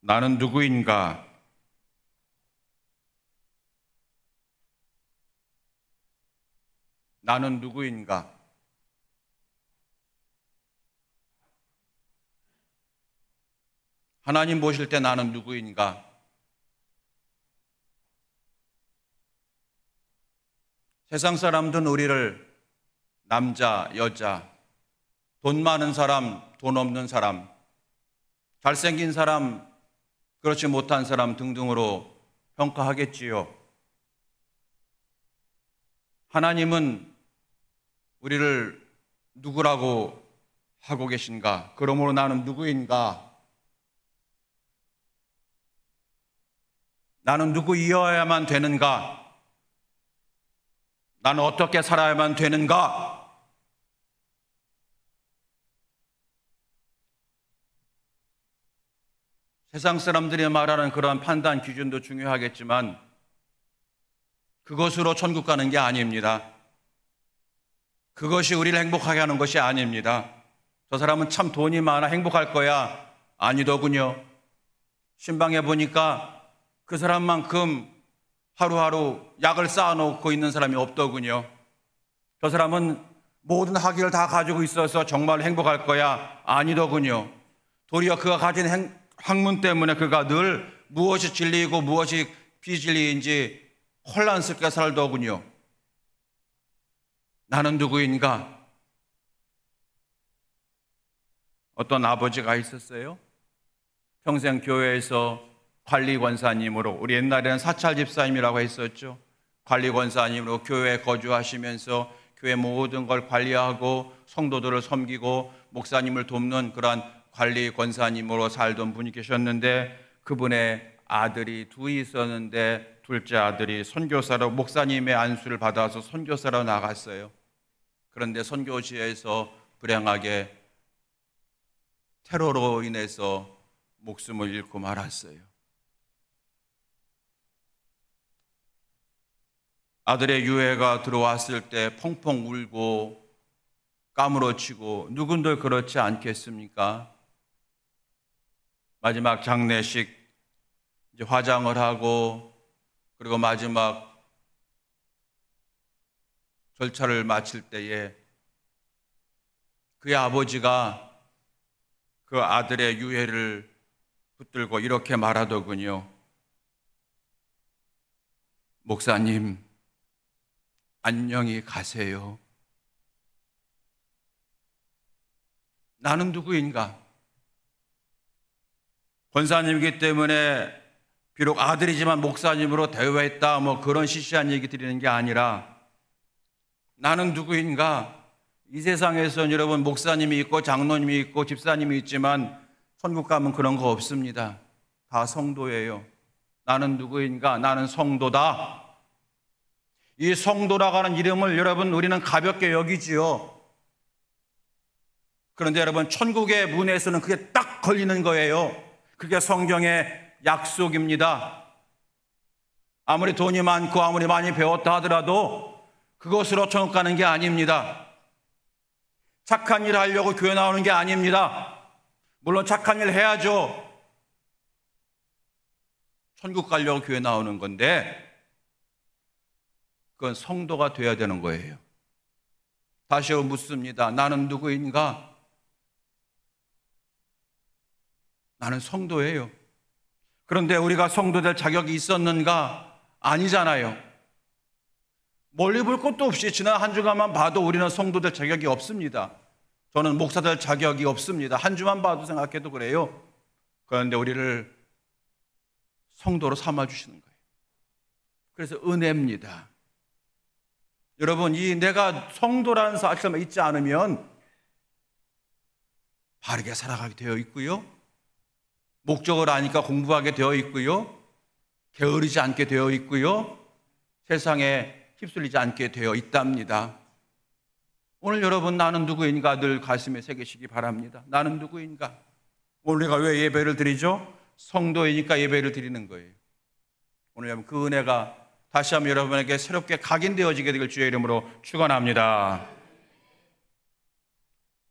나는 누구인가? 나는 누구인가? 하나님 보실 때 나는 누구인가? 세상 사람들은 우리를 남자, 여자, 돈 많은 사람, 돈 없는 사람, 잘생긴 사람, 그렇지 못한 사람 등등으로 평가하겠지요. 하나님은 우리를 누구라고 하고 계신가? 그러므로 나는 누구인가? 나는 누구이어야만 되는가? 나는 어떻게 살아야만 되는가? 세상 사람들이 말하는 그러한 판단 기준도 중요하겠지만 그것으로 천국 가는 게 아닙니다. 그것이 우리를 행복하게 하는 것이 아닙니다. 저 사람은 참 돈이 많아 행복할 거야. 아니더군요. 신방에 보니까 그 사람만큼 하루하루 약을 쌓아놓고 있는 사람이 없더군요. 저 사람은 모든 학위를 다 가지고 있어서 정말 행복할 거야. 아니더군요. 도리어 그가 가진 학문 때문에 그가 늘 무엇이 진리이고 무엇이 비진리인지 혼란스럽게 살더군요. 나는 누구인가? 어떤 아버지가 있었어요. 평생 교회에서 관리권사님으로, 우리 옛날에는 사찰 집사님이라고 했었죠. 관리권사님으로 교회에 거주하시면서 교회 모든 걸 관리하고 성도들을 섬기고 목사님을 돕는 그러한 관리권사님으로 살던 분이 계셨는데 그분의 아들이 둘이 있었는데 둘째 아들이 선교사로 목사님의 안수를 받아서 선교사로 나갔어요. 그런데 선교지에서 불행하게 테러로 인해서 목숨을 잃고 말았어요. 아들의 유해가 들어왔을 때 펑펑 울고 까무러치고 누군들 그렇지 않겠습니까? 마지막 장례식 이제 화장을 하고 그리고 마지막 절차를 마칠 때에 그의 아버지가 그 아들의 유해를 붙들고 이렇게 말하더군요. 목사님, 안녕히 가세요. 나는 누구인가? 권사님이기 때문에 비록 아들이지만 목사님으로 대우했다 뭐 그런 시시한 얘기 드리는 게 아니라 나는 누구인가? 이 세상에서는 여러분 목사님이 있고 장로님이 있고 집사님이 있지만 천국 가면 그런 거 없습니다. 다 성도예요. 나는 누구인가? 나는 성도다. 이 성도라고 하는 이름을 여러분 우리는 가볍게 여기지요. 그런데 여러분 천국의 문에서는 그게 딱 걸리는 거예요. 그게 성경의 약속입니다. 아무리 돈이 많고 아무리 많이 배웠다 하더라도 그것으로 천국 가는 게 아닙니다. 착한 일 하려고 교회 나오는 게 아닙니다. 물론 착한 일 해야죠. 천국 가려고 교회 나오는 건데 그건 성도가 돼야 되는 거예요. 다시 묻습니다. 나는 누구인가? 나는 성도예요. 그런데 우리가 성도 될 자격이 있었는가? 아니잖아요. 멀리 볼 것도 없이 지난 한 주간만 봐도 우리는 성도 될 자격이 없습니다. 저는 목사 될 자격이 없습니다. 한 주만 봐도 생각해도 그래요. 그런데 우리를 성도로 삼아주시는 거예요. 그래서 은혜입니다. 여러분, 이 내가 성도라는 사실만 잊지 않으면 바르게 살아가게 되어 있고요. 목적을 아니까 공부하게 되어 있고요. 게으르지 않게 되어 있고요. 세상에 휩쓸리지 않게 되어 있답니다. 오늘 여러분 나는 누구인가 늘 가슴에 새기시기 바랍니다. 나는 누구인가? 오늘 우리가 왜 예배를 드리죠? 성도이니까 예배를 드리는 거예요. 오늘 여러분 그 은혜가 다시 한번 여러분에게 새롭게 각인되어지게 되길 주의 이름으로 축원합니다.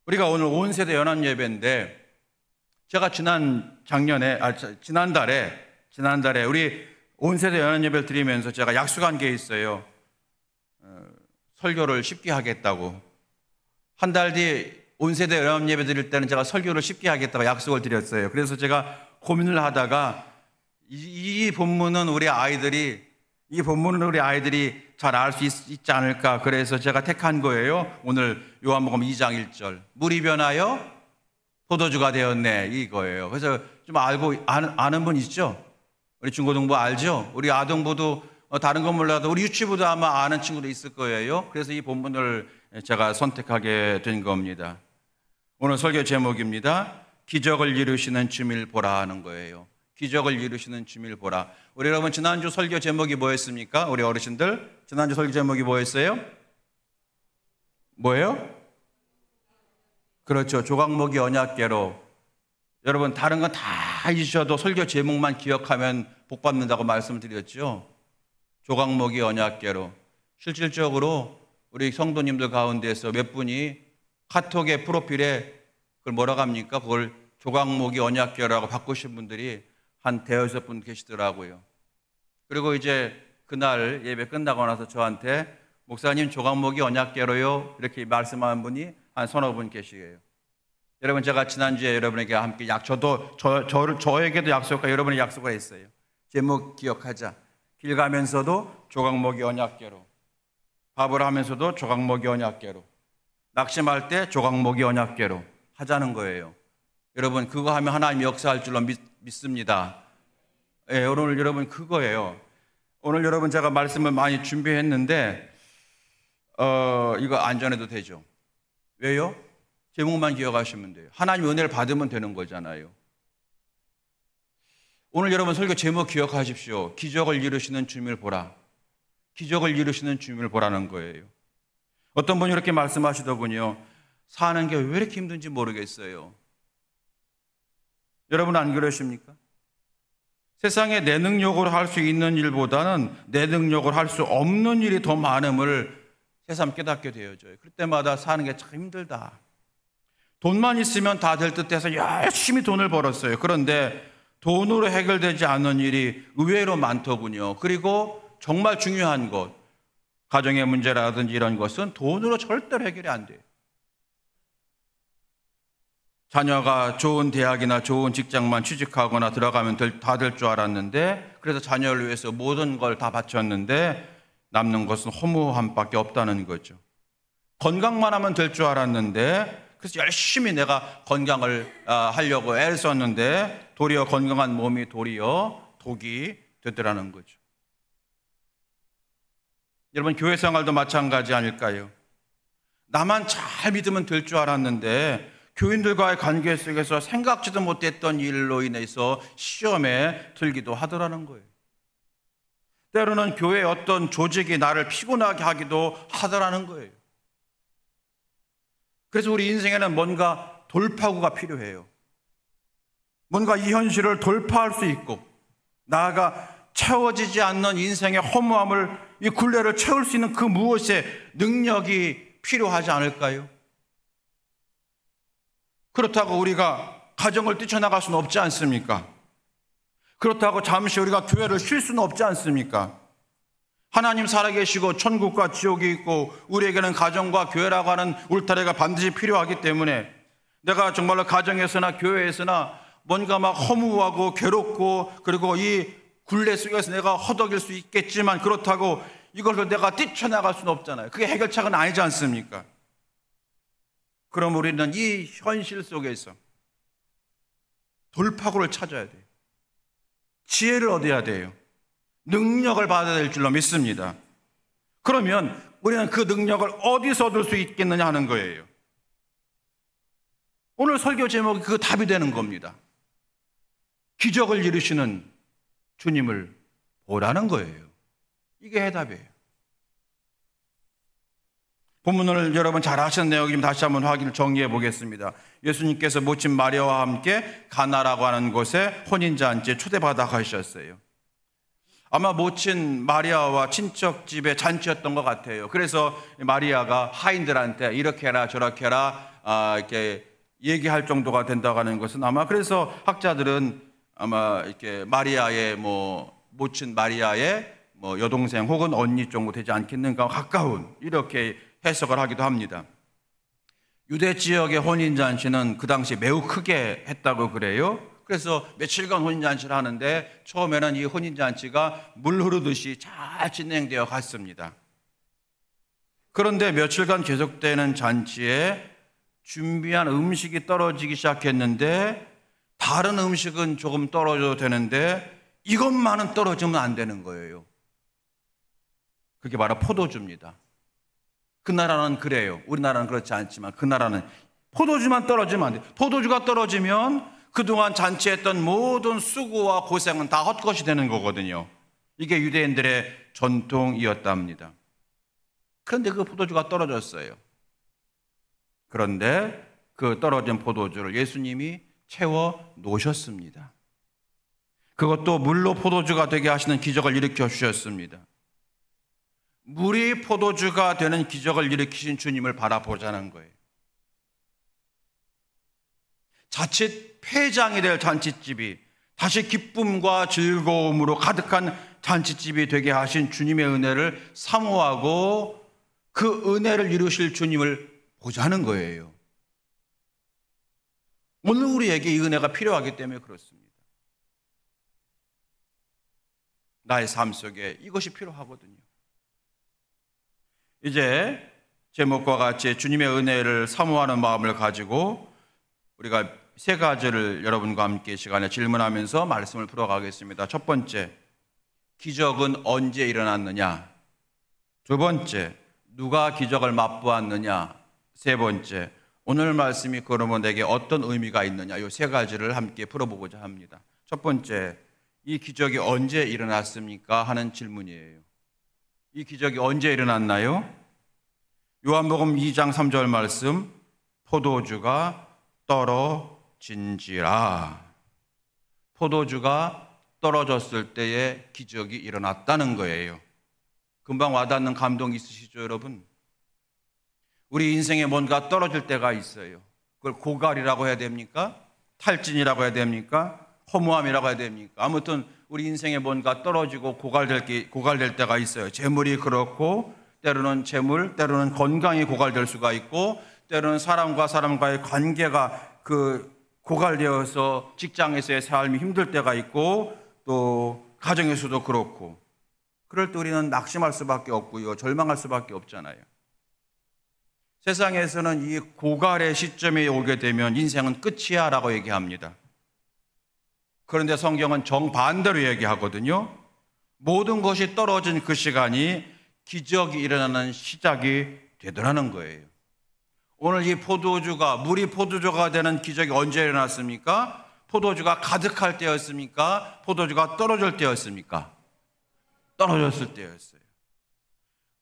우리가 오늘 온 세대 연합 예배인데 제가 지난달에 우리 온세대 연합예배를 드리면서 제가 약속한 게 있어요. 설교를 쉽게 하겠다고. 한 달 뒤 온세대 연합예배 드릴 때는 제가 설교를 쉽게 하겠다고 약속을 드렸어요. 그래서 제가 고민을 하다가 이 본문은 우리 아이들이 잘 알 수 있지 않을까. 그래서 제가 택한 거예요. 오늘 요한복음 2장 1절. 물이 변하여 포도주가 되었네. 이거예요. 그래서 좀 아는 분 있죠? 우리 중고등부 알죠? 우리 아동부도 다른 건 몰라도 우리 유치부도 아마 아는 친구도 있을 거예요. 그래서 이 본문을 제가 선택하게 된 겁니다. 오늘 설교 제목입니다. 기적을 이루시는 주님을 보라 하는 거예요. 기적을 이루시는 주님을 보라. 우리 여러분 지난주 설교 제목이 뭐였습니까? 우리 어르신들 지난주 설교 제목이 뭐였어요? 뭐예요? 그렇죠. 조각목이 언약궤로. 여러분 다른 건 다 잊으셔도 설교 제목만 기억하면 복 받는다고 말씀드렸죠. 조각목이 언약궤로. 실질적으로 우리 성도님들 가운데서 몇 분이 카톡의 프로필에 그걸 뭐라고 합니까? 그걸 조각목이 언약궤로라고 바꾸신 분들이 한 대여섯 분 계시더라고요. 그리고 이제 그날 예배 끝나고 나서 저한테 목사님 조각목이 언약궤로요 이렇게 말씀하는 분이 한 서너 분 계시게요. 여러분 제가 지난주에 여러분에게 함께 저에게도 약속과 여러분의 약속을 했어요. 제목 기억하자. 길 가면서도 조각목이 언약궤로. 밥을 하면서도 조각목이 언약궤로. 낙심할 때 조각목이 언약궤로 하자는 거예요. 여러분 그거 하면 하나님이 역사할 줄로 믿습니다. 예, 오늘 여러분 그거예요. 오늘 여러분 제가 말씀을 많이 준비했는데 이거 안 전해도 되죠. 왜요? 제목만 기억하시면 돼요. 하나님 은혜를 받으면 되는 거잖아요. 오늘 여러분 설교 제목 기억하십시오. 기적을 이루시는 주님을 보라. 기적을 이루시는 주님을 보라는 거예요. 어떤 분이 이렇게 말씀하시더군요. 사는 게 왜 이렇게 힘든지 모르겠어요. 여러분 안 그러십니까? 세상에 내 능력으로 할 수 있는 일보다는 내 능력으로 할 수 없는 일이 더 많음을 새삼 깨닫게 되어져요. 그럴 때마다 사는 게 참 힘들다. 돈만 있으면 다 될 듯해서 열심히 돈을 벌었어요. 그런데 돈으로 해결되지 않는 일이 의외로 많더군요. 그리고 정말 중요한 것, 가정의 문제라든지 이런 것은 돈으로 절대로 해결이 안 돼요. 자녀가 좋은 대학이나 좋은 직장만 취직하거나 들어가면 다 될 줄 알았는데 그래서 자녀를 위해서 모든 걸 다 바쳤는데 남는 것은 허무함밖에 없다는 거죠. 건강만 하면 될 줄 알았는데 그래서 열심히 내가 건강을 하려고 애를 썼는데 도리어 건강한 몸이 도리어 독이 되더라는 거죠. 여러분 교회 생활도 마찬가지 아닐까요? 나만 잘 믿으면 될 줄 알았는데 교인들과의 관계 속에서 생각지도 못했던 일로 인해서 시험에 들기도 하더라는 거예요. 때로는 교회의 어떤 조직이 나를 피곤하게 하기도 하더라는 거예요. 그래서 우리 인생에는 뭔가 돌파구가 필요해요. 뭔가 이 현실을 돌파할 수 있고 나아가 채워지지 않는 인생의 허무함을 이 굴레를 채울 수 있는 그 무엇의 능력이 필요하지 않을까요? 그렇다고 우리가 가정을 뛰쳐나갈 수는 없지 않습니까? 그렇다고 잠시 우리가 교회를 쉴 수는 없지 않습니까? 하나님 살아계시고 천국과 지옥이 있고 우리에게는 가정과 교회라고 하는 울타리가 반드시 필요하기 때문에 내가 정말로 가정에서나 교회에서나 뭔가 막 허무하고 괴롭고 그리고 이 굴레 속에서 내가 허덕일 수 있겠지만 그렇다고 이걸로 내가 뛰쳐나갈 수는 없잖아요. 그게 해결책은 아니지 않습니까? 그럼 우리는 이 현실 속에서 돌파구를 찾아야 돼요. 지혜를 얻어야 돼요. 능력을 받아야 될 줄로 믿습니다. 그러면 우리는 그 능력을 어디서 얻을 수 있겠느냐 하는 거예요. 오늘 설교 제목이 그 답이 되는 겁니다. 기적을 이루시는 주님을 보라는 거예요. 이게 해답이에요. 본문을 여러분 잘 아시는 내용이면 다시 한번 확인을 정리해 보겠습니다. 예수님께서 모친 마리아와 함께 가나라고 하는 곳에 혼인잔치에 초대받아 가셨어요. 아마 모친 마리아와 친척 집에 잔치였던 것 같아요. 그래서 마리아가 하인들한테 이렇게 해라 저렇게 해라 이렇게 얘기할 정도가 된다고 하는 것은 아마 그래서 학자들은 아마 이렇게 마리아의 모친 마리아의 여동생 혹은 언니 정도 되지 않겠는가, 가까운, 이렇게 해석을 하기도 합니다. 유대 지역의 혼인잔치는 그 당시 매우 크게 했다고 그래요. 그래서 며칠간 혼인잔치를 하는데 처음에는 이 혼인잔치가 물 흐르듯이 잘 진행되어 갔습니다. 그런데 며칠간 계속되는 잔치에 준비한 음식이 떨어지기 시작했는데 다른 음식은 조금 떨어져도 되는데 이것만은 떨어지면 안 되는 거예요. 그게 바로 포도주입니다. 그 나라는 그래요. 우리나라는 그렇지 않지만 그 나라는 포도주만 떨어지면 안 돼요. 포도주가 떨어지면 그동안 잔치했던 모든 수고와 고생은 다 헛것이 되는 거거든요. 이게 유대인들의 전통이었답니다. 그런데 그 포도주가 떨어졌어요. 그런데 그 떨어진 포도주를 예수님이 채워 놓으셨습니다. 그것도 물로 포도주가 되게 하시는 기적을 일으켜 주셨습니다. 물이 포도주가 되는 기적을 일으키신 주님을 바라보자는 거예요. 자칫 폐장이 될 잔치집이 다시 기쁨과 즐거움으로 가득한 잔치집이 되게 하신 주님의 은혜를 사모하고 그 은혜를 이루실 주님을 보자는 거예요. 오늘 우리에게 이 은혜가 필요하기 때문에 그렇습니다. 나의 삶 속에 이것이 필요하거든요. 이제 제목과 같이 주님의 은혜를 사모하는 마음을 가지고 우리가 세 가지를 여러분과 함께 시간에 질문하면서 말씀을 풀어가겠습니다. 첫 번째, 기적은 언제 일어났느냐? 두 번째, 누가 기적을 맛보았느냐? 세 번째, 오늘 말씀이 그러면 내게 어떤 의미가 있느냐? 이 세 가지를 함께 풀어보고자 합니다. 첫 번째, 이 기적이 언제 일어났습니까? 하는 질문이에요. 이 기적이 언제 일어났나요? 요한복음 2장 3절 말씀, 포도주가 떨어진지라. 포도주가 떨어졌을 때에 기적이 일어났다는 거예요. 금방 와닿는 감동이 있으시죠, 여러분? 우리 인생에 뭔가 떨어질 때가 있어요. 그걸 고갈이라고 해야 됩니까? 탈진이라고 해야 됩니까? 허무함이라고 해야 됩니까? 아무튼 우리 인생에 뭔가 떨어지고 고갈될 때가 있어요. 재물이 그렇고, 때로는 재물, 때로는 건강이 고갈될 수가 있고, 때로는 사람과 사람과의 관계가 고갈되어서 직장에서의 삶이 힘들 때가 있고, 또 가정에서도 그렇고, 그럴 때 우리는 낙심할 수밖에 없고요, 절망할 수밖에 없잖아요. 세상에서는 이 고갈의 시점에 오게 되면 인생은 끝이야 라고 얘기합니다. 그런데 성경은 정반대로 얘기하거든요. 모든 것이 떨어진 그 시간이 기적이 일어나는 시작이 되더라는 거예요. 오늘 이 물이 포도주가 되는 기적이 언제 일어났습니까? 포도주가 가득할 때였습니까? 포도주가 떨어질 때였습니까? 떨어졌을 때였어요.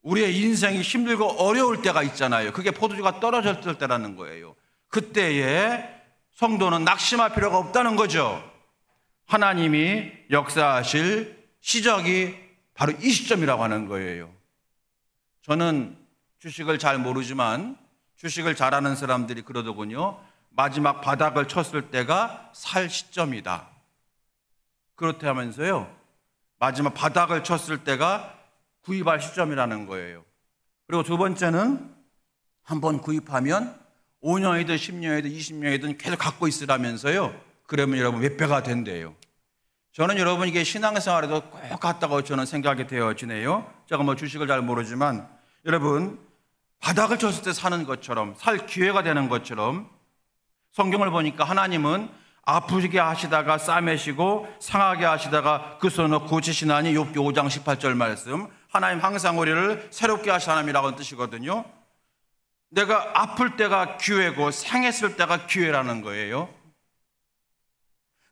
우리의 인생이 힘들고 어려울 때가 있잖아요. 그게 포도주가 떨어졌을 때라는 거예요. 그때에 성도는 낙심할 필요가 없다는 거죠. 하나님이 역사하실 시작이 바로 이 시점이라고 하는 거예요. 저는 주식을 잘 모르지만 주식을 잘하는 사람들이 그러더군요. 마지막 바닥을 쳤을 때가 살 시점이다. 그렇다면서요, 마지막 바닥을 쳤을 때가 구입할 시점이라는 거예요. 그리고 두 번째는 한번 구입하면 5년이든 10년이든 20년이든 계속 갖고 있으라면서요. 그러면 여러분 몇 배가 된대요. 저는 여러분 이게 신앙생활에도 꼭 같다고 저는 생각이 되어지네요. 제가 주식을 잘 모르지만 여러분 바닥을 쳤을 때 사는 것처럼, 살 기회가 되는 것처럼, 성경을 보니까 하나님은 아프게 하시다가 싸매시고 상하게 하시다가 그 손으로 고치시나니 욥기 5장 18절 말씀, 하나님 항상 우리를 새롭게 하시는 하나님이라고 하는 뜻이거든요. 내가 아플 때가 기회고 상했을 때가 기회라는 거예요.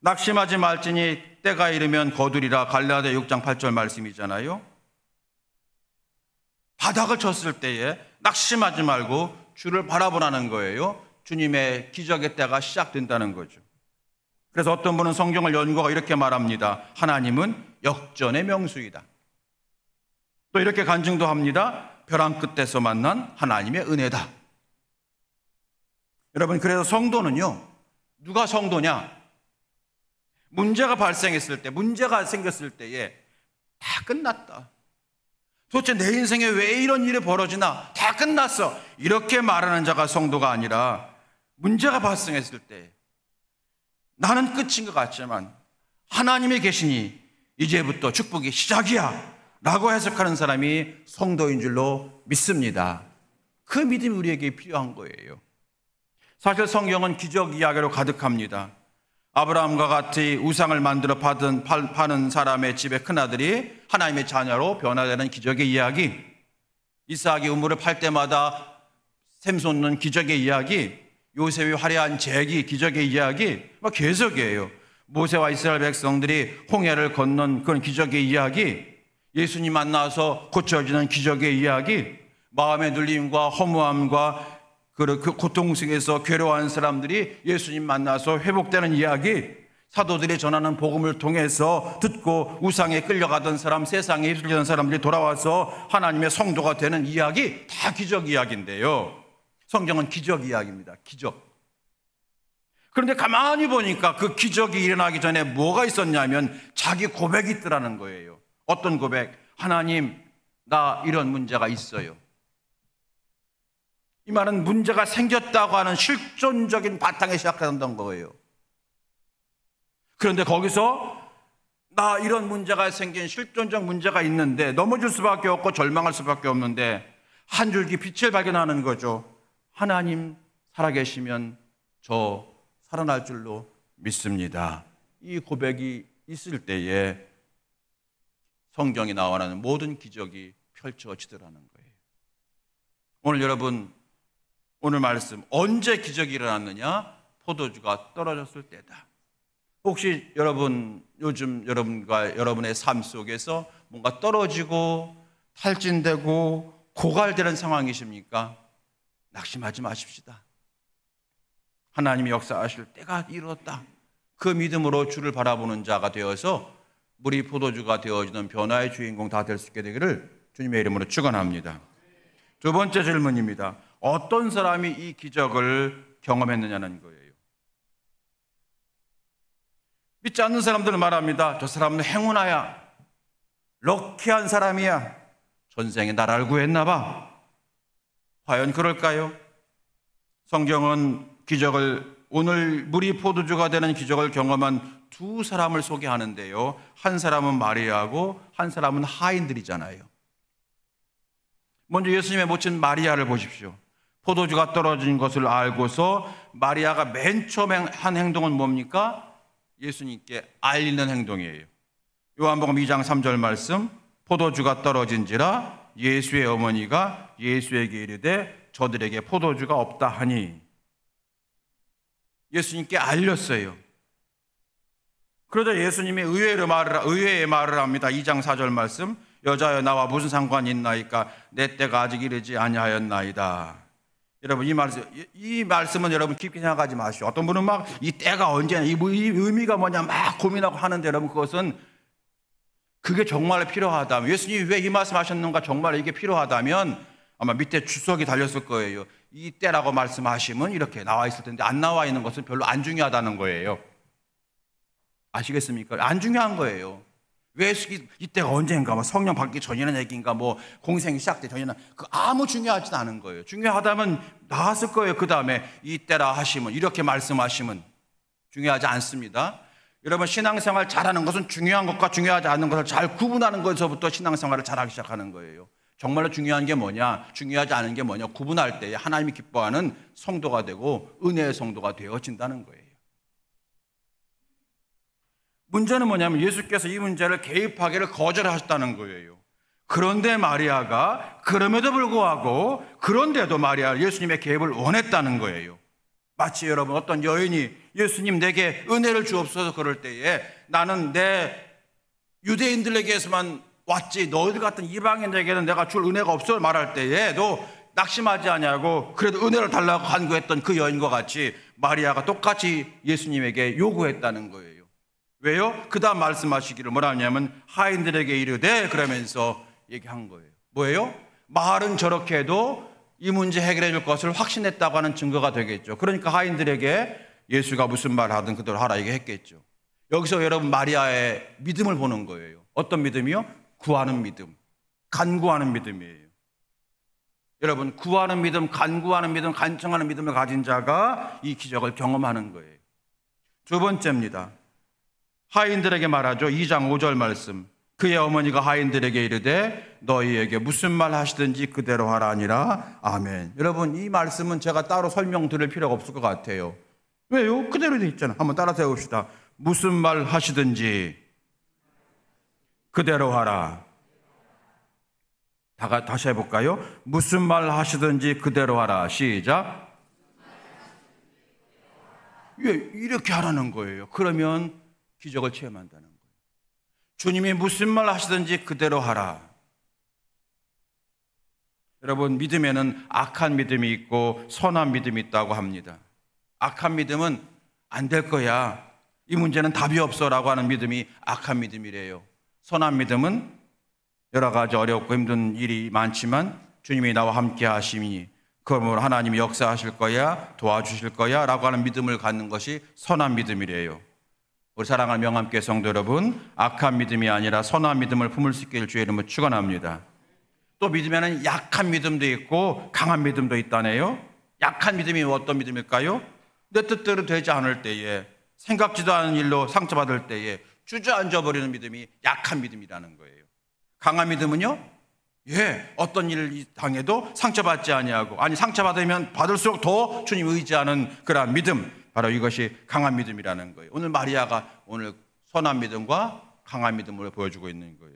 낙심하지 말지니 때가 이르면 거두리라. 갈라디아 6장 8절 말씀이잖아요. 바닥을 쳤을 때에 낙심하지 말고 주를 바라보라는 거예요. 주님의 기적의 때가 시작된다는 거죠. 그래서 어떤 분은 성경을 연구하고 이렇게 말합니다. 하나님은 역전의 명수이다. 또 이렇게 간증도 합니다. 벼랑 끝에서 만난 하나님의 은혜다. 여러분, 그래서 성도는요, 누가 성도냐? 문제가 발생했을 때, 문제가 생겼을 때에 다 끝났다. 도대체 내 인생에 왜 이런 일이 벌어지나? 다 끝났어. 이렇게 말하는 자가 성도가 아니라 문제가 발생했을 때 나는 끝인 것 같지만 하나님이 계시니 이제부터 축복이 시작이야 라고 해석하는 사람이 성도인 줄로 믿습니다. 그 믿음이 우리에게 필요한 거예요. 사실 성경은 기적 이야기로 가득합니다. 아브라함과 같이 우상을 만들어 파는 사람의 집의 큰아들이 하나님의 자녀로 변화되는 기적의 이야기, 이삭이 우물을 팔 때마다 샘솟는 기적의 이야기, 요셉의 화려한 재기, 기적의 이야기, 계속이에요. 모세와 이스라엘 백성들이 홍해를 건넌 그런 기적의 이야기, 예수님 만나서 고쳐지는 기적의 이야기, 마음의 눌림과 허무함과 그 고통 속에서 괴로워하는 사람들이 예수님 만나서 회복되는 이야기, 사도들이 전하는 복음을 통해서 듣고 우상에 끌려가던 사람, 세상에 휩쓸리던 사람들이 돌아와서 하나님의 성도가 되는 이야기, 다 기적 이야기인데요. 성경은 기적 이야기입니다. 기적. 그런데 가만히 보니까 그 기적이 일어나기 전에 뭐가 있었냐면 자기 고백이 있더라는 거예요. 어떤 고백? 하나님, 나 이런 문제가 있어요. 이 말은 문제가 생겼다고 하는 실존적인 바탕에 시작한다는 거예요. 그런데 거기서 나 이런 문제가 생긴 실존적 문제가 있는데 넘어질 수밖에 없고 절망할 수밖에 없는데 한 줄기 빛을 발견하는 거죠. 하나님 살아계시면 저 살아날 줄로 믿습니다. 이 고백이 있을 때에 성경이 나와는 모든 기적이 펼쳐지더라는 거예요. 오늘 여러분, 오늘 말씀, 언제 기적이 일어났느냐? 포도주가 떨어졌을 때다. 혹시 여러분, 요즘 여러분과 여러분의 삶 속에서 뭔가 떨어지고 탈진되고 고갈되는 상황이십니까? 낙심하지 마십시다. 하나님이 역사하실 때가 이뤘다. 그 믿음으로 주를 바라보는 자가 되어서 물이 포도주가 되어지는 변화의 주인공 다 될 수 있게 되기를 주님의 이름으로 축원합니다. 두 번째 질문입니다. 어떤 사람이 이 기적을 경험했느냐는 거예요. 믿지 않는 사람들은 말합니다. 저 사람은 행운아야, 럭키한 사람이야, 전생에 나라를 구했나 봐. 과연 그럴까요? 성경은 기적을, 오늘 물이 포도주가 되는 기적을 경험한 두 사람을 소개하는데요, 한 사람은 마리아고 한 사람은 하인들이잖아요. 먼저 예수님의 모친 마리아를 보십시오. 포도주가 떨어진 것을 알고서 마리아가 맨 처음에 한 행동은 뭡니까? 예수님께 알리는 행동이에요. 요한복음 2장 3절 말씀, 포도주가 떨어진지라 예수의 어머니가 예수에게 이르되 저들에게 포도주가 없다 하니, 예수님께 알렸어요. 그러자 예수님이 의외의 말을 합니다. 2장 4절 말씀, 여자여 나와 무슨 상관이 있나이까? 내 때가 아직 이르지 아니하였나이다. 여러분, 이 말씀은 여러분 깊게 생각하지 마시오. 어떤 분은 막 이 때가 언제냐, 이 의미가 뭐냐 막 고민하고 하는데, 여러분 그것은, 그게 정말 필요하다면, 예수님이 왜 이 말씀 하셨는가 정말 이게 필요하다면 아마 밑에 주석이 달렸을 거예요. 이 때라고 말씀하시면 이렇게 나와 있을 텐데 안 나와 있는 것은 별로 안 중요하다는 거예요. 아시겠습니까? 안 중요한 거예요. 왜 이때가 언제인가, 성령 받기 전이라는 얘기인가, 공생이 시작되기 전이나, 아무 중요하지도 않은 거예요. 중요하다면 나왔을 거예요. 그 다음에 이때라 하시면, 이렇게 말씀하시면 중요하지 않습니다. 여러분, 신앙생활 잘하는 것은 중요한 것과 중요하지 않은 것을 잘 구분하는 것에서부터 신앙생활을 잘하기 시작하는 거예요. 정말로 중요한 게 뭐냐, 중요하지 않은 게 뭐냐 구분할 때 하나님이 기뻐하는 성도가 되고 은혜의 성도가 되어진다는 거예요. 문제는 뭐냐면 예수께서 이 문제를 개입하기를 거절하셨다는 거예요. 그런데 마리아가, 그럼에도 불구하고, 그런데도 마리아 예수님의 개입을 원했다는 거예요. 마치 여러분, 어떤 여인이 예수님 내게 은혜를 주옵소서 그럴 때에, 나는 내 유대인들에게서만 왔지 너희들 같은 이방인에게는 내가 줄 은혜가 없어 말할 때에도 낙심하지 않냐고, 그래도 은혜를 달라고 간구했던 그 여인과 같이 마리아가 똑같이 예수님에게 요구했다는 거예요. 왜요? 그 다음 말씀하시기를 뭐라 하냐면 하인들에게 이르되, 그러면서 얘기한 거예요. 뭐예요? 말은 저렇게 해도 이 문제 해결해 줄 것을 확신했다고 하는 증거가 되겠죠. 그러니까 하인들에게 예수가 무슨 말 하든 그대로 하라 이게 했겠죠. 여기서 여러분 마리아의 믿음을 보는 거예요. 어떤 믿음이요? 구하는 믿음, 간구하는 믿음이에요. 여러분, 구하는 믿음, 간구하는 믿음, 간청하는 믿음을 가진 자가 이 기적을 경험하는 거예요. 두 번째입니다. 하인들에게 말하죠. 2장 5절 말씀. 그의 어머니가 하인들에게 이르되 너희에게 무슨 말 하시든지 그대로 하라 하니라. 아멘. 여러분, 이 말씀은 제가 따로 설명드릴 필요가 없을 것 같아요. 왜요? 그대로 돼 있잖아. 한번 따라서 해봅시다. 무슨 말 하시든지 그대로 하라. 다시 해볼까요? 무슨 말 하시든지 그대로 하라. 시작. 왜 이렇게 하라는 거예요? 그러면 기적을 체험한다는 거예요. 주님이 무슨 말 하시든지 그대로 하라. 여러분, 믿음에는 악한 믿음이 있고 선한 믿음이 있다고 합니다. 악한 믿음은 안 될 거야, 이 문제는 답이 없어라고 하는 믿음이 악한 믿음이래요. 선한 믿음은 여러 가지 어렵고 힘든 일이 많지만 주님이 나와 함께 하시니 그러므로 하나님이 역사하실 거야, 도와주실 거야 라고 하는 믿음을 갖는 것이 선한 믿음이래요. 우리 사랑하는 명함교회 성도 여러분, 악한 믿음이 아니라 선한 믿음을 품을 수 있기를 주의 이름으로 축원합니다. 또 믿음에는 약한 믿음도 있고 강한 믿음도 있다네요. 약한 믿음이 어떤 믿음일까요? 내 뜻대로 되지 않을 때에, 생각지도 않은 일로 상처받을 때에 주저앉아 버리는 믿음이 약한 믿음이라는 거예요. 강한 믿음은요, 어떤 일을 당해도 상처받지 아니하고, 아니 상처받으면 받을수록 더 주님 의지하는 그러한 믿음, 바로 이것이 강한 믿음이라는 거예요. 오늘 마리아가 오늘 선한 믿음과 강한 믿음을 보여주고 있는 거예요.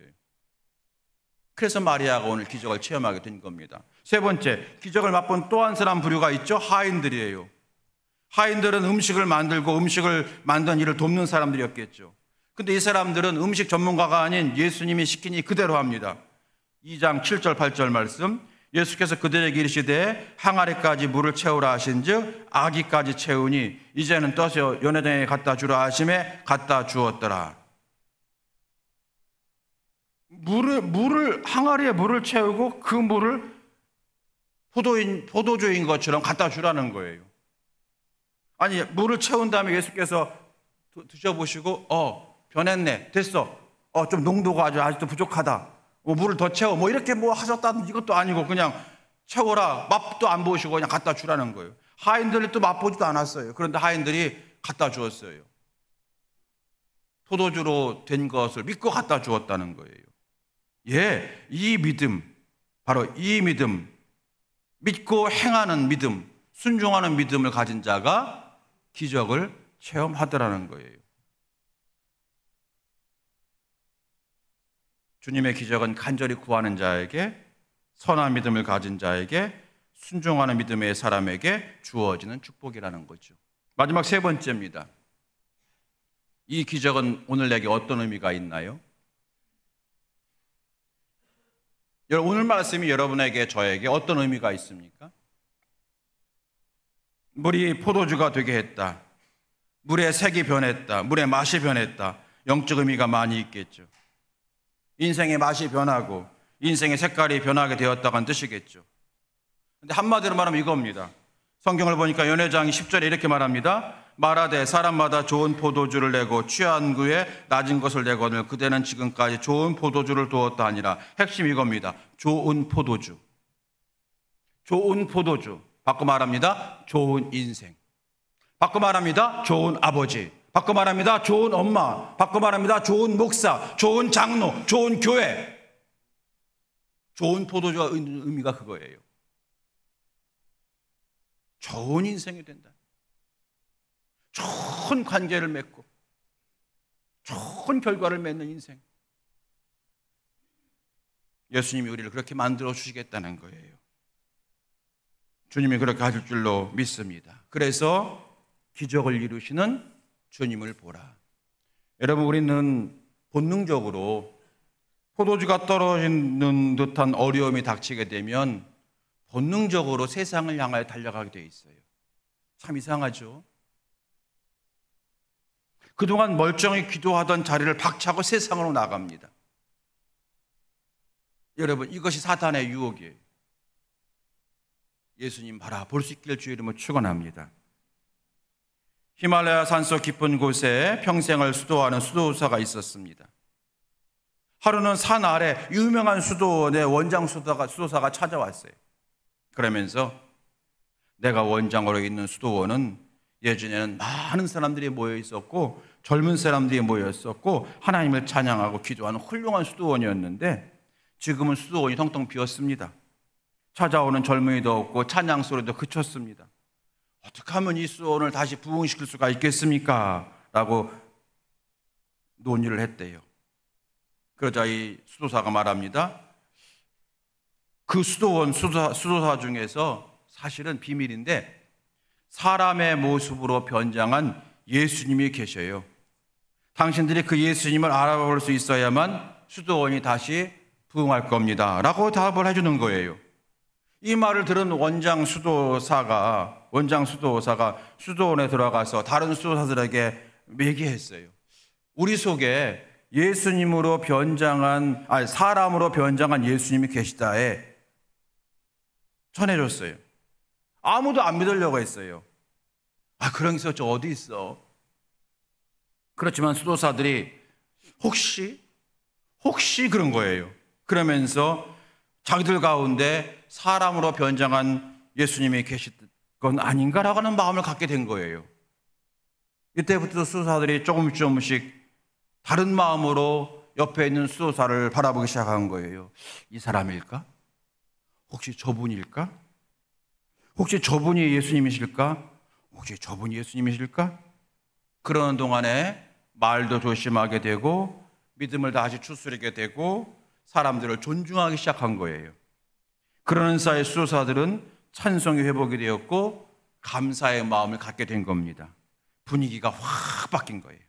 그래서 마리아가 오늘 기적을 체험하게 된 겁니다. 세 번째, 기적을 맛본 또 한 사람 부류가 있죠. 하인들이에요. 하인들은 음식을 만들고 음식을 만든 일을 돕는 사람들이었겠죠. 근데 이 사람들은 음식 전문가가 아닌 예수님이 시키니 그대로 합니다. 2장 7절 8절 말씀. 예수께서 그들에게 이르시되 항아리까지 물을 채우라 하신즉 아기까지 채우니 이제는 떠서 연회장에 갖다 주라 하심에 갖다 주었더라. 항아리에 물을 채우고 그 물을 포도주인 것처럼 갖다 주라는 거예요. 아니, 물을 채운 다음에 예수께서 드셔보시고 변했네, 됐어, 좀 농도가 아직도 부족하다, 물을 더 채워, 이렇게 하셨다는 이것도 아니고 그냥 채워라, 맛도 안 보시고 그냥 갖다 주라는 거예요. 하인들이 또 맛보지도 않았어요. 그런데 하인들이 갖다 주었어요. 포도주로 된 것을 믿고 갖다 주었다는 거예요. 이 믿음, 바로 이 믿음, 믿고 행하는 믿음, 순종하는 믿음을 가진 자가 기적을 체험하더라는 거예요. 주님의 기적은 간절히 구하는 자에게, 선한 믿음을 가진 자에게, 순종하는 믿음의 사람에게 주어지는 축복이라는 거죠. 마지막 세 번째입니다. 이 기적은 오늘 내게 어떤 의미가 있나요? 오늘 말씀이 여러분에게, 저에게 어떤 의미가 있습니까? 물이 포도주가 되게 했다, 물의 색이 변했다, 물의 맛이 변했다, 영적 의미가 많이 있겠죠. 인생의 맛이 변하고 인생의 색깔이 변하게 되었다는 뜻이겠죠. 근데 한마디로 말하면 이겁니다. 성경을 보니까 연회장이 10절에 이렇게 말합니다. 말하되 사람마다 좋은 포도주를 내고 취한 후에 낮은 것을 내거늘 그대는 지금까지 좋은 포도주를 두었다 하니라. 핵심 이겁니다. 좋은 포도주. 좋은 포도주. 바꿔 말합니다. 좋은 인생. 바꿔 말합니다. 좋은 아버지. 바꿔 말합니다. 좋은 엄마. 바꿔 말합니다. 좋은 목사, 좋은 장로, 좋은 교회. 좋은 포도주의 의미가 그거예요. 좋은 인생이 된다. 좋은 관계를 맺고 좋은 결과를 맺는 인생. 예수님이 우리를 그렇게 만들어 주시겠다는 거예요. 주님이 그렇게 하실 줄로 믿습니다. 그래서 기적을 이루시는 주님을 보라. 여러분, 우리는 본능적으로 포도주가 떨어지는 듯한 어려움이 닥치게 되면 본능적으로 세상을 향하여 달려가게 돼 있어요. 참 이상하죠? 그동안 멀쩡히 기도하던 자리를 박차고 세상으로 나갑니다. 여러분, 이것이 사탄의 유혹이에요. 예수님 바라볼 수 있길 주의 이름으로 축원합니다. 히말라야 산속 깊은 곳에 평생을 수도하는 수도사가 있었습니다. 하루는 산 아래 유명한 수도원의 원장 수도사가 찾아왔어요. 그러면서 내가 원장으로 있는 수도원은 예전에는 많은 사람들이 모여 있었고 젊은 사람들이 모여 있었고 하나님을 찬양하고 기도하는 훌륭한 수도원이었는데 지금은 수도원이 텅텅 비었습니다. 찾아오는 젊은이도 없고 찬양 소리도 그쳤습니다. 어떻게 하면 이 수도원을 다시 부흥시킬 수가 있겠습니까? 라고 논의를 했대요. 그러자 이 수도사가 말합니다. 그 수도사 중에서 사실은 비밀인데 사람의 모습으로 변장한 예수님이 계셔요. 당신들이 그 예수님을 알아볼 수 있어야만 수도원이 다시 부흥할 겁니다. 라고 답을 해주는 거예요. 이 말을 들은 원장 수도사가 수도원에 들어가서 다른 수도사들에게 얘기했어요. 우리 속에 사람으로 변장한 예수님이 계시다에 전해줬어요. 아무도 안 믿으려고 했어요. 그런 게 있어, 저 어디 있어? 그렇지만 수도사들이 혹시 그런 거예요. 그러면서 자기들 가운데 사람으로 변장한 예수님이 계실 건 아닌가라고 하는 마음을 갖게 된 거예요. 이때부터 수도사들이 조금씩 다른 마음으로 옆에 있는 수도사를 바라보기 시작한 거예요. 이 사람일까? 혹시 저분일까? 혹시 저분이 예수님이실까? 혹시 저분이 예수님이실까? 그러는 동안에 말도 조심하게 되고 믿음을 다시 추스르게 되고 사람들을 존중하기 시작한 거예요. 그러는 사이 수도사들은 찬송이 회복이 되었고 감사의 마음을 갖게 된 겁니다. 분위기가 확 바뀐 거예요.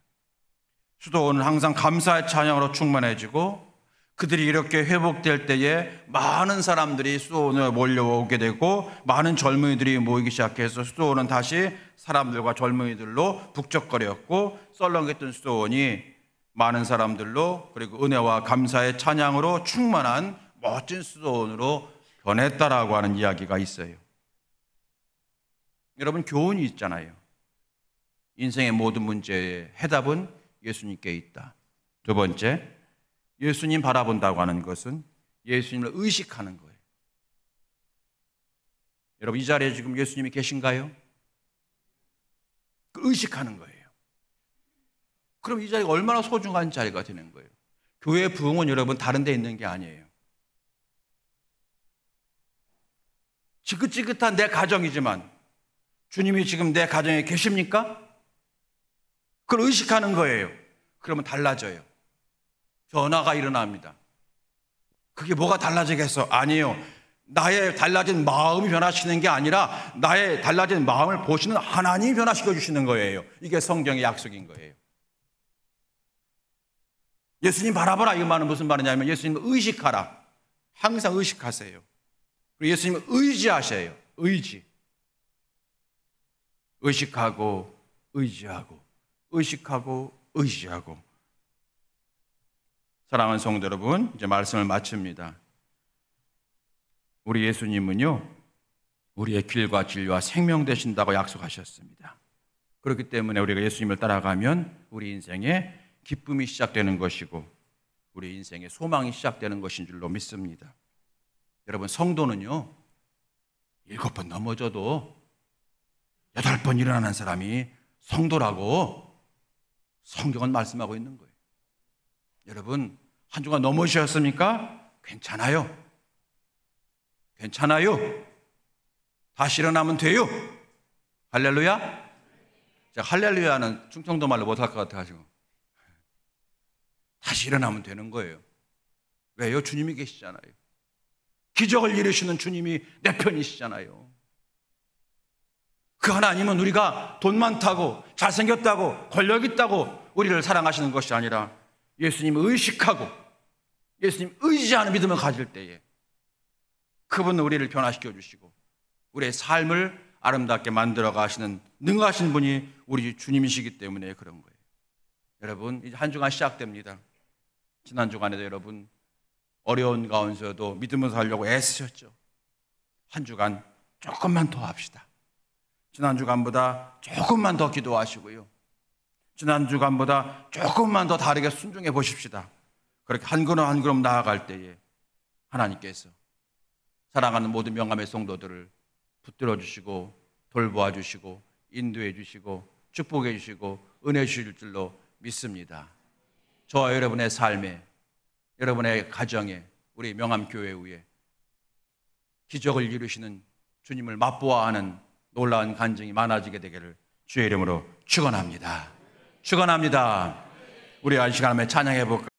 수도원은 항상 감사의 찬양으로 충만해지고 그들이 이렇게 회복될 때에 많은 사람들이 수도원에 몰려오게 되고 많은 젊은이들이 모이기 시작해서 수도원은 다시 사람들과 젊은이들로 북적거렸고 썰렁했던 수도원이 많은 사람들로 그리고 은혜와 감사의 찬양으로 충만한 멋진 수도원으로 변했다라고 하는 이야기가 있어요. 여러분, 교훈이 있잖아요. 인생의 모든 문제의 해답은 예수님께 있다. 두 번째, 예수님 바라본다고 하는 것은 예수님을 의식하는 거예요. 여러분, 이 자리에 지금 예수님이 계신가요? 의식하는 거예요. 그럼 이 자리가 얼마나 소중한 자리가 되는 거예요. 교회 부흥은 여러분 다른 데 있는 게 아니에요. 지긋지긋한 내 가정이지만 주님이 지금 내 가정에 계십니까? 그걸 의식하는 거예요. 그러면 달라져요. 변화가 일어납니다. 그게 뭐가 달라지겠어? 아니에요. 나의 달라진 마음이 변화시키는 게 아니라 나의 달라진 마음을 보시는 하나님이 변화시켜 주시는 거예요. 이게 성경의 약속인 거예요. 예수님 바라보라, 이 말은 무슨 말이냐면 예수님을 의식하라. 항상 의식하세요. 그리고 예수님을 의지하세요. 의식하고 의지하고 의식하고 의지하고. 사랑하는 성도 여러분, 이제 말씀을 마칩니다. 우리 예수님은요, 우리의 길과 진리와 생명 되신다고 약속하셨습니다. 그렇기 때문에 우리가 예수님을 따라가면 우리 인생에 기쁨이 시작되는 것이고 우리 인생의 소망이 시작되는 것인 줄로 믿습니다. 여러분, 성도는요 7번 넘어져도 8번 일어나는 사람이 성도라고 성경은 말씀하고 있는 거예요. 여러분, 한 주간 넘어지셨습니까? 괜찮아요. 다시 일어나면 돼요. 할렐루야. 제가 할렐루야는 충청도 말로 못할 것 같아가지고 다시 일어나면 되는 거예요. 왜요? 주님이 계시잖아요. 기적을 이루시는 주님이 내 편이시잖아요. 그 하나님은 우리가 돈 많다고 잘생겼다고 권력 있다고 우리를 사랑하시는 것이 아니라 예수님을 의식하고 예수님 의지하는 믿음을 가질 때에 그분은 우리를 변화시켜 주시고 우리의 삶을 아름답게 만들어 가시는 능하신 분이 우리 주님이시기 때문에 그런 거예요. 여러분, 이제 한 주간 시작됩니다. 지난 주간에도 여러분 어려운 가운데서도 믿음으로 살려고 애쓰셨죠. 한 주간 조금만 더 합시다. 지난 주간보다 조금만 더 기도하시고요. 지난 주간보다 조금만 더 다르게 순종해 보십시다. 그렇게 한 걸음 한 걸음 나아갈 때에 하나님께서 사랑하는 모든 명함의 성도들을 붙들어 주시고 돌보아 주시고 인도해 주시고 축복해 주시고 은혜 주실 줄로 믿습니다. 저와 여러분의 삶에, 여러분의 가정에, 우리 명함교회 위에 기적을 이루시는 주님을 맛보아하는 놀라운 간증이 많아지게 되기를 주의 이름으로 축원합니다. 축원합니다. 우리 한 시간 한번 찬양해 볼까요?